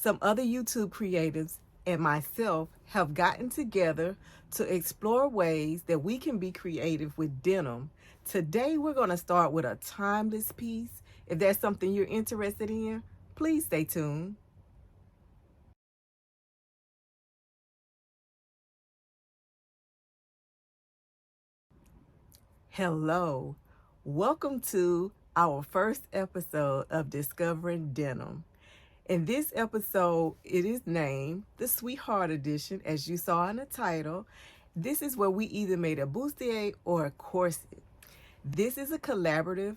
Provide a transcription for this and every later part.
Some other YouTube creatives and myself have gotten together to explore ways that we can be creative with denim. Today, we're going to start with a timeless piece. If that's something you're interested in, please stay tuned. Hello, welcome to our first episode of Discovering Denim. In this episode, it is named the Sweetheart Edition, as you saw in the title. This is where we either made a bustier or a corset. This is a collaborative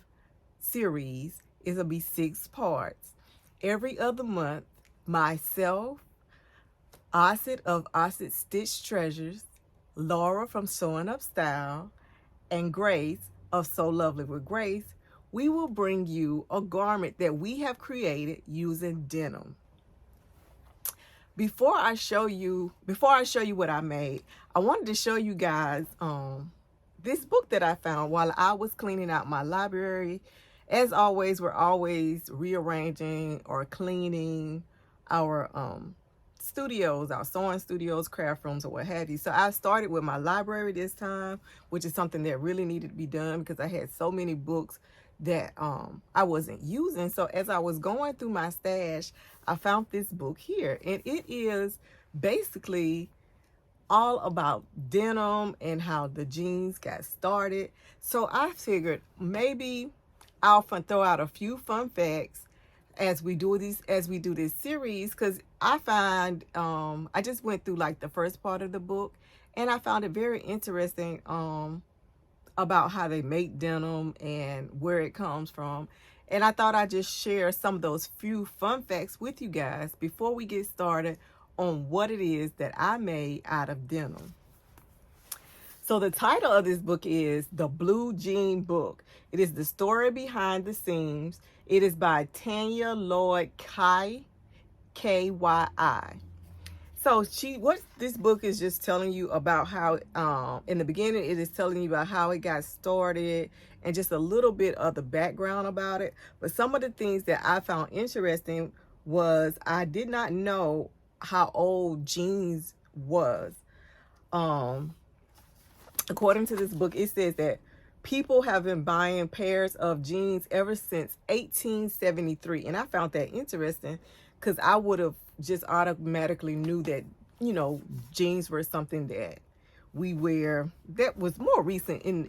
series. It'll be 6 parts. Every other month, myself, Auset of Auset Stitch Treasures, Lara from Showing Up Style, and Grace of So Lovely with Grace, we will bring you a garment that we have created using denim. Before I show you what I made, I wanted to show you guys this book that I found while I was cleaning out my library. As always, we're always rearranging or cleaning our studios, our sewing studios, craft rooms, or what have you. So I started with my library this time, which is something that really needed to be done because I had so many books that I wasn't using. So as I was going through my stash, I found this book here, and it is basically all about denim and how the jeans got started. So I figured maybe I'll throw out a few fun facts as we do this series, because I find I just went through like the first part of the book, and I found it very interesting about how they make denim and where it comes from. And I thought I'd just share some of those few fun facts with you guys before we get started on what it is that I made out of denim. So the title of this book is The Blue Jean Book. It is the story behind the seams. It is by Tanya Lloyd Kyi, Kyi. So what this book is just telling you about how, in the beginning, it is telling you about how it got started and just a little bit of the background about it. But some of the things that I found interesting was I did not know how old jeans was. According to this book, it says that people have been buying pairs of jeans ever since 1873. And I found that interesting because I would have just automatically knew that, jeans were something that we wear that was more recent in,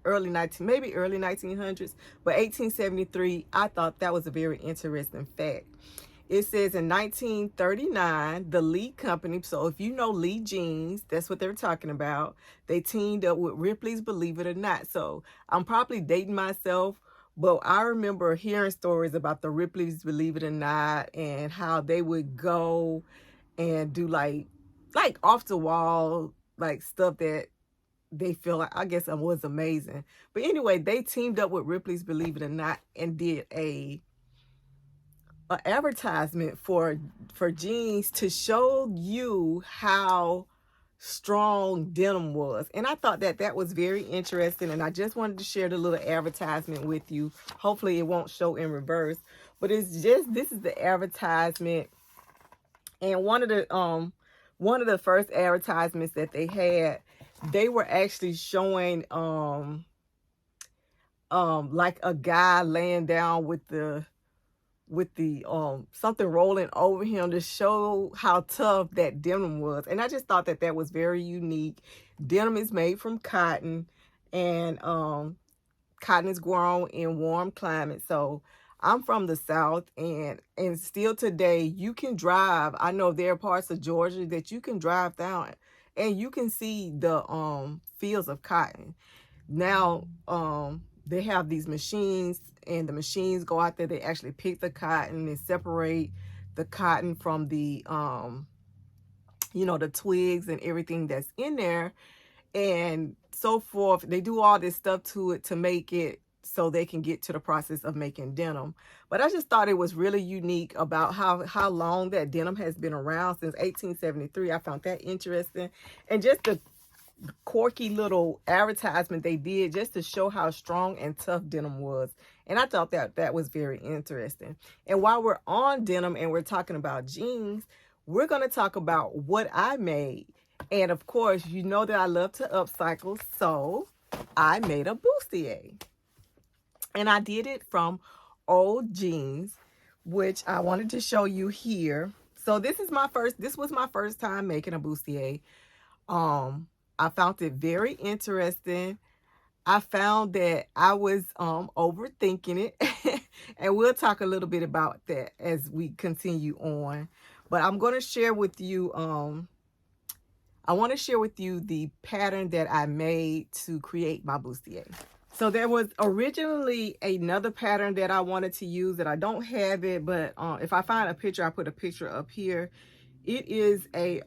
early 1900s. But 1873, I thought that was a very interesting fact. It says in 1939, the Lee Company, so if you know Lee Jeans, that's what they're talking about. They teamed up with Ripley's Believe It or Not. So I'm probably dating myself, but I remember hearing stories about the Ripley's Believe It or Not and how they would go and do like off the wall, like stuff that they feel like, I guess, was amazing. But anyway, they teamed up with Ripley's Believe It or Not and did an advertisement for jeans to show you how strong denim was. And I thought that was very interesting, and I just wanted to share the little advertisement with you. Hopefully it won't show in reverse, but this is the advertisement. And one of the first advertisements that they had, they were actually showing like a guy laying down with the something rolling over him to show how tough that denim was. And I just thought that was very unique. Denim is made from cotton, and cotton is grown in warm climates. So I'm from the South, and still today you can drive. I know there are parts of Georgia that you can drive down and you can see the fields of cotton. Now they have these machines, and the machines go out there. They actually pick the cotton and separate the cotton from the the twigs and everything that's in there and so forth. They do all this stuff to it to make it so they can get to the process of making denim. But I just thought it was really unique about how long that denim has been around, since 1873. I found that interesting, and just the quirky little advertisement they did just to show how strong and tough denim was. And I thought that was very interesting. And while we're on denim and we're talking about jeans, we're going to talk about what I made. And of course, you know that I love to upcycle, so I made a bustier. And I did it from old jeans, which I wanted to show you here. So this was my first time making a bustier. I found it very interesting. I found that I was overthinking it. And we'll talk a little bit about that as we continue on. But I'm going to share with you, I want to share with you the pattern that I made to create my bustier. So there was originally another pattern that I wanted to use that I don't have it, but if I find a picture, I put a picture up here. It is a,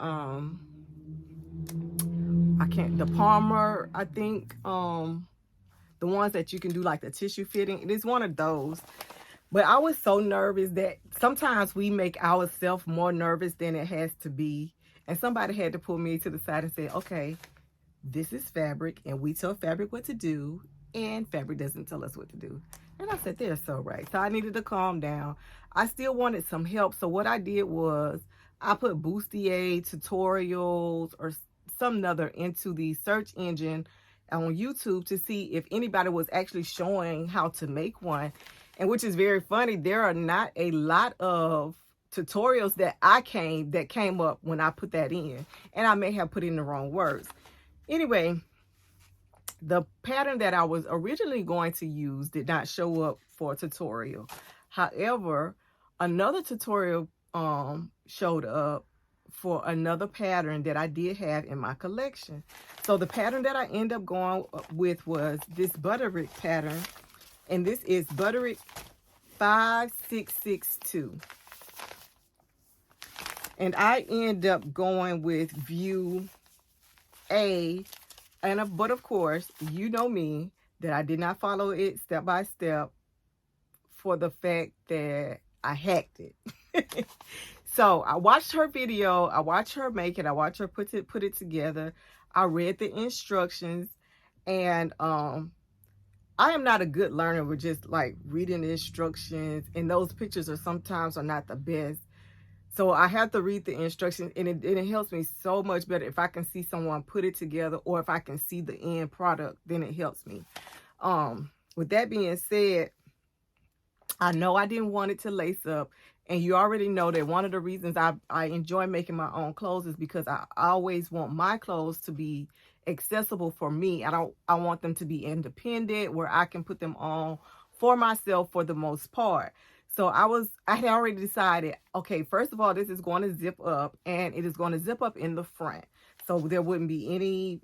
the Palmer, I think, the ones that you can do like the tissue fitting. It is one of those. But I was so nervous that sometimes we make ourselves more nervous than it has to be. And somebody had to pull me to the side and say, okay, this is fabric and we tell fabric what to do and fabric doesn't tell us what to do. And I said, they're so right. So I needed to calm down. I still wanted some help. So what I did was I put bustier tutorials or some other into the search engine on YouTube to see if anybody was actually showing how to make one. And which is very funny, there are not a lot of tutorials that came up when I put that in. And I may have put in the wrong words. Anyway, the pattern that I was originally going to use did not show up for a tutorial. However, another tutorial showed up for another pattern that I did have in my collection. So the pattern that I ended up going with was this Butterick pattern. And this is Butterick 5662. And I end up going with view A. But of course, you know me, that I did not follow it step by step for the fact that I hacked it. So I watched her video, I watched her make it, I watched her put it together. I read the instructions, and I am not a good learner with just like reading the instructions, and those pictures sometimes are not the best. So I have to read the instructions, and it helps me so much better if I can see someone put it together, or if I can see the end product, then it helps me. With that being said, I know I didn't want it to lace up, and you already know that one of the reasons I enjoy making my own clothes is because I always want my clothes to be accessible for me. I want them to be independent, where I can put them on for myself for the most part. So I had already decided, okay, first of all, this is going to zip up, and it is going to zip up in the front. So there wouldn't be any,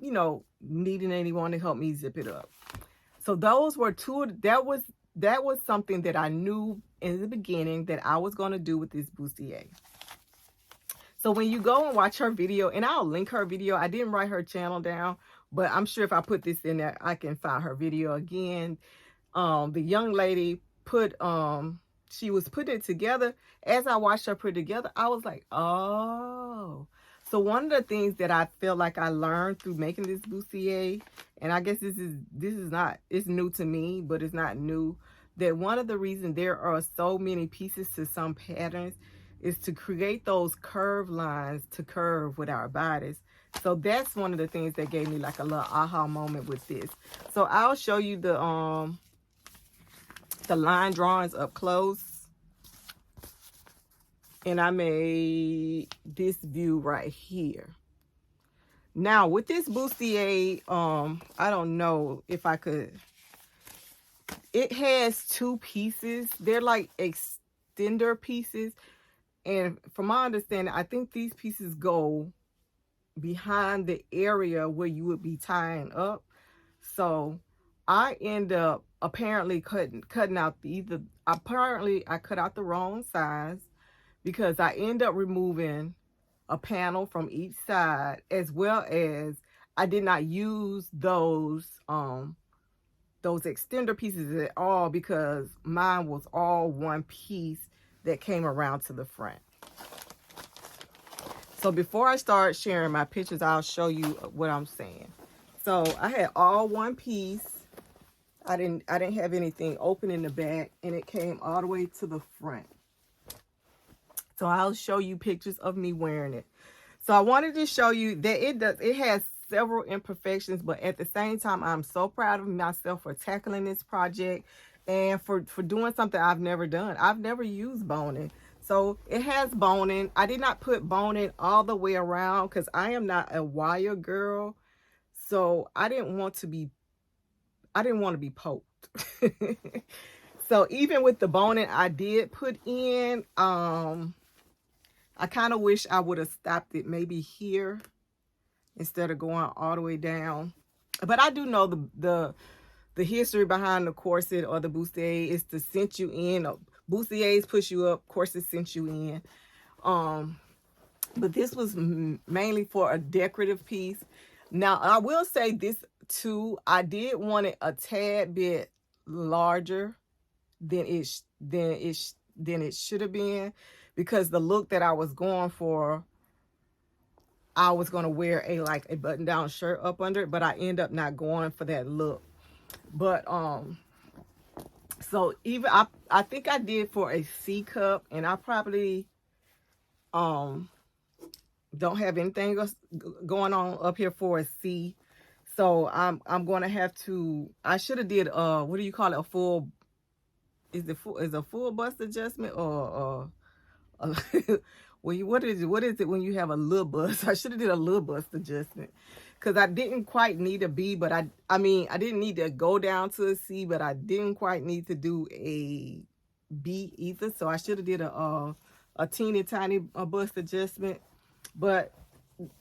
needing anyone to help me zip it up. So those were that was something that I knew in the beginning that I was going to do with this bustier. So when you go and watch her video, and I'll link her video, I didn't write her channel down, but I'm sure if I put this in there, I can find her video again. The young lady she was putting it together. As I watched her put it together, I was like, oh. So one of the things that I feel like I learned through making this bustier, and I guess it's new to me, but it's not new, that one of the reasons there are so many pieces to some patterns is to create those curved lines to curve with our bodies. So that's one of the things that gave me like a little aha moment with this. So I'll show you the line drawings up close. And I made this view right here. Now with this bustier, I don't know if I could. It has two pieces. They're like extender pieces. And from my understanding, I think these pieces go behind the area where you would be tying up. So I end up apparently cutting out I cut out the wrong size, because I end up removing a panel from each side, as well as I did not use those extender pieces at all, because mine was all one piece that came around to the front. So before I start sharing my pictures, I'll show you what I'm saying. So I had all one piece. I didn't have anything open in the back, and it came all the way to the front. So I'll show you pictures of me wearing it. So I wanted to show you that it has several imperfections, but at the same time, I'm so proud of myself for tackling this project and for doing something I've never done. I've never used boning. So it has boning. I did not put boning all the way around because I am not a wire girl. So I didn't want to be poked. So even with the boning I did put in, I kind of wish I would have stopped it maybe here instead of going all the way down. But I do know the history behind the corset or the bustier is to cinch you in. Bustiers push you up, corsets cinch you in. But this was mainly for a decorative piece. Now I will say this too. I did want it a tad bit larger than it should have been, because the look that I was going for, I was going to wear a button down shirt up under it, but I end up not going for that look. But so even I think I did for a C cup, and I probably don't have anything else going on up here for a C. So I'm going to have to, I should have did what do you call it, a full, is a full bust adjustment, or what is it when you have a little bust? I should have did a little bust adjustment, because I didn't quite need a B, but I mean I didn't need to go down to a C, but I didn't quite need to do a B either. So I should have did a teeny tiny bust adjustment. But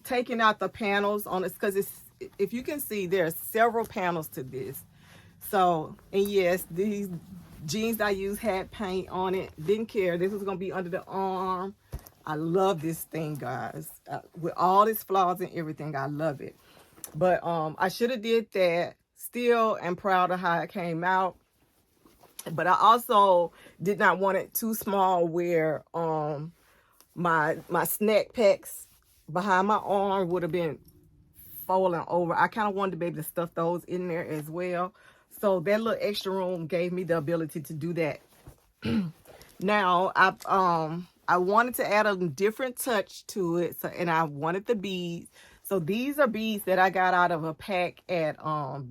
taking out the panels on this, because it's, if you can see, there are several panels to this. So, and yes, these jeans I used had paint on it. Didn't care. This was going to be under the arm. I love this thing, guys. With all its flaws and everything, I love it. But I should have did that. Still am proud of how it came out. But I also did not want it too small where my snack packs behind my arm would have been falling over. I kind of wanted to be able to stuff those in there as well. So that little extra room gave me the ability to do that. Now I wanted to add a different touch to it, so, and I wanted the beads. So these are beads that I got out of a pack at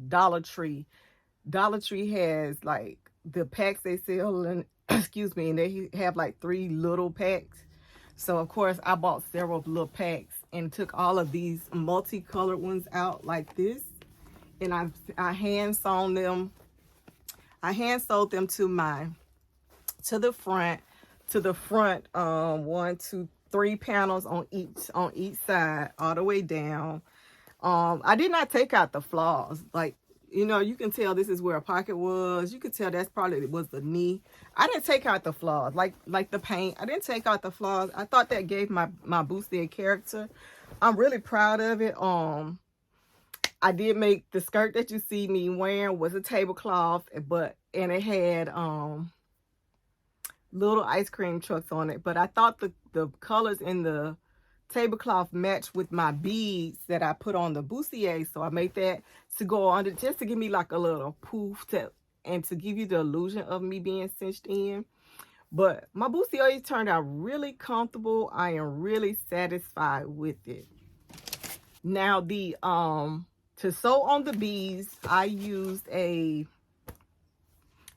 Dollar Tree. Dollar Tree has like the packs they sell, and excuse me, and they have like 3 little packs. So of course I bought several little packs and took all of these multicolored ones out like this, and I hand sewn them. I hand sewed them to the front 1, 2, 3 panels on each side, all the way down. I did not take out the flaws. Like, you know, you can tell this is where a pocket was. You could tell that's probably was the knee. I didn't take out the flaws, like the paint. I didn't take out the flaws. I thought that gave my bustier character. I'm really proud of it. I did make the skirt that you see me wearing was a tablecloth, and it had little ice cream trucks on it. But I thought the colors in the tablecloth matched with my beads that I put on the bustier, so I made that to go under, just to give me like a little poof and to give you the illusion of me being cinched in. But my bustier turned out really comfortable. I am really satisfied with it. Now to sew on the beads, I used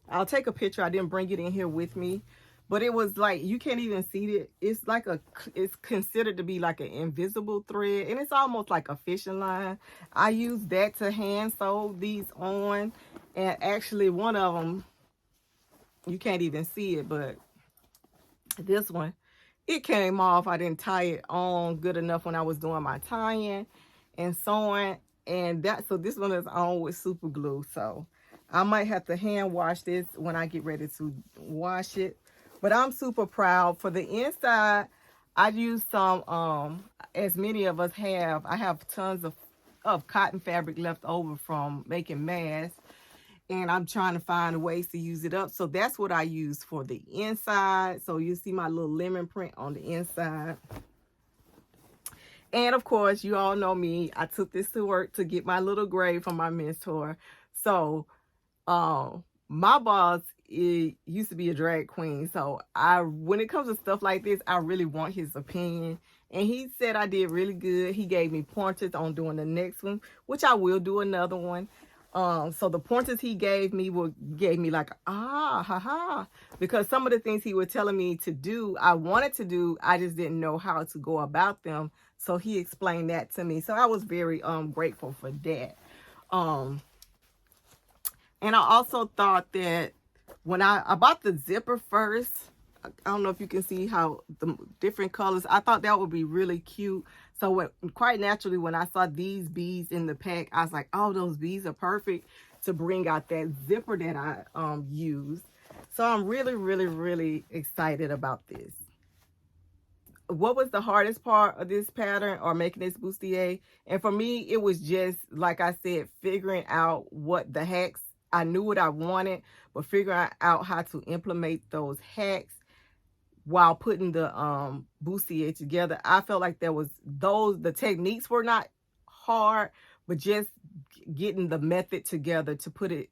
I'll take a picture. I didn't bring it in here with me, but it was like, you can't even see it. It's like it's considered to be like an invisible thread, and it's almost like a fishing line. I used that to hand sew these on, and actually one of them, you can't even see it, but this one, it came off. I didn't tie it on good enough when I was doing my tying and sewing, and so this one is on with super glue. So I might have to hand wash this when I get ready to wash it. But I'm super proud. For the inside, I used some, as many of us have, I have tons of cotton fabric left over from making masks. And I'm trying to find ways to use it up. So that's what I use for the inside. So you see my little lemon print on the inside. And of course, you all know me. I took this to work to get my little grade from my mentor. So My boss used to be a drag queen, so when it comes to stuff like this, I really want his opinion. And he said I did really good. He gave me pointers on doing the next one, which I will do another one. So the pointers he gave me gave me like because some of the things he was telling me to do, I wanted to do, I just didn't know how to go about them. So he explained that to me. So I was very grateful for that. And I also thought that when I bought the zipper first, I don't know if you can see how the different colors, I thought that would be really cute. So quite naturally, when I saw these beads in the pack, I was like, oh, those beads are perfect to bring out that zipper that I used. So I'm really, really, really excited about this. What was the hardest part of this pattern or making this bustier? And for me, it was just, like I said, figuring out what the hacks, I knew what I wanted, but figuring out how to implement those hacks while putting the bustier together. I felt like the techniques were not hard, but just getting the method together to put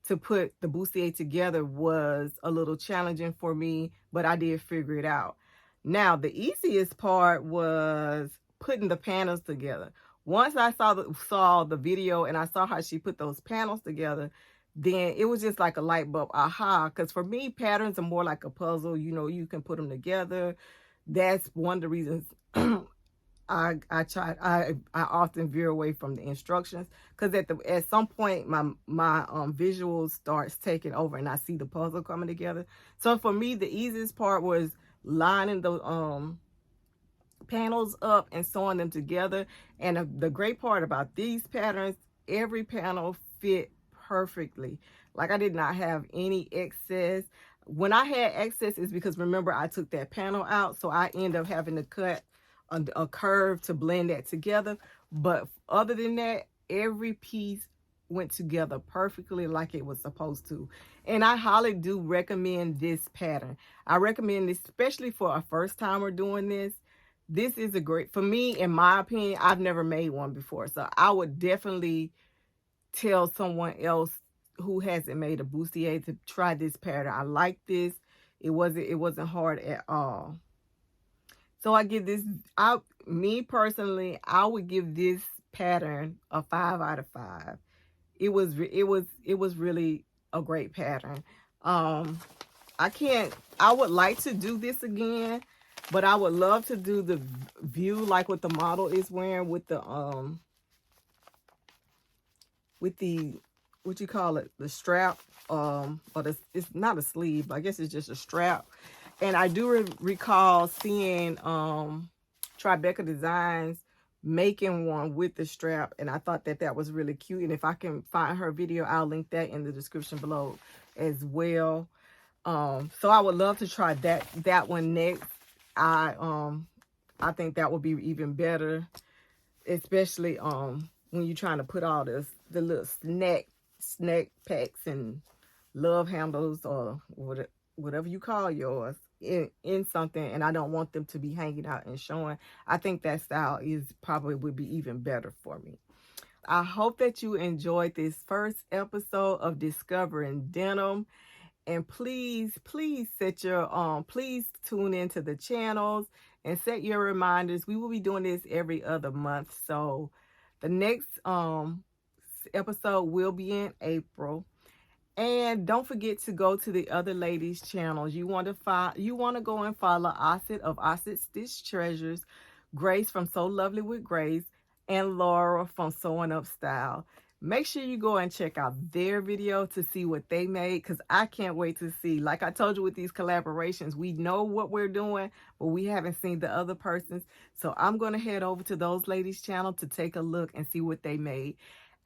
the bustier together was a little challenging for me, but I did figure it out. Now, the easiest part was putting the panels together. Once I saw the video and I saw how she put those panels together, then it was just like a light bulb because for me, patterns are more like a puzzle. You know, you can put them together. That's one of the reasons I often veer away from the instructions, because at some point my visuals starts taking over and I see the puzzle coming together. So for me, the easiest part was lining the panels up and sewing them together. And the great part about these patterns, every panel fit perfectly. Like I did not have any excess. When I had excess, is because remember I took that panel out, so I end up having to cut a curve to blend that together. But other than that, every piece went together perfectly like it was supposed to. And I highly do recommend this pattern. I recommend this especially for a first timer doing this. This is a great, for me, in my opinion, I've never made one before, so I would definitely tell someone else who hasn't made a bustier to try this pattern. I like this. It wasn't hard at all. So I give this, me personally, I would give this pattern a 5 out of 5. It was really a great pattern. I would like to do this again, but I would love to do the view like what the model is wearing with the what you call it, the strap, but it's not a sleeve, I guess it's just a strap. And I do recall seeing Tribeca Designs making one with the strap, and I thought that was really cute. And if I can find her video, I'll link that in the description below as well. So I would love to try that one next. I think that would be even better, especially when you're trying to put all the little snack packs and love handles or whatever you call yours in something, and I don't want them to be hanging out and showing. I think that style would be even better for me. I hope that you enjoyed this first episode of Discovering Denim. And please set your please tune into the channels and set your reminders. We will be doing this every other month. So the next episode will be in April. And don't forget to go to the other ladies' channels. You want to go and follow Auset of Auset Stitch Treasures, Grace from So Lovely with Grace, and Lara from Sewing Up Style. Make sure you go and check out their video to see what they made, because I can't wait to see. Like I told you with these collaborations, we know what we're doing, but we haven't seen the other person's. So I'm going to head over to those ladies' channel to take a look and see what they made.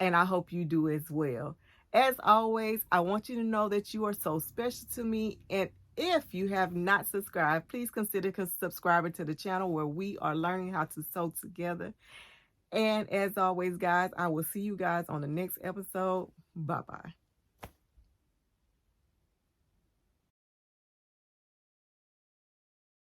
And I hope you do as well. As always, I want you to know that you are so special to me. And if you have not subscribed, please consider subscribing to the channel where we are learning how to sew together. And as always, guys, I will see you guys on the next episode. Bye-bye.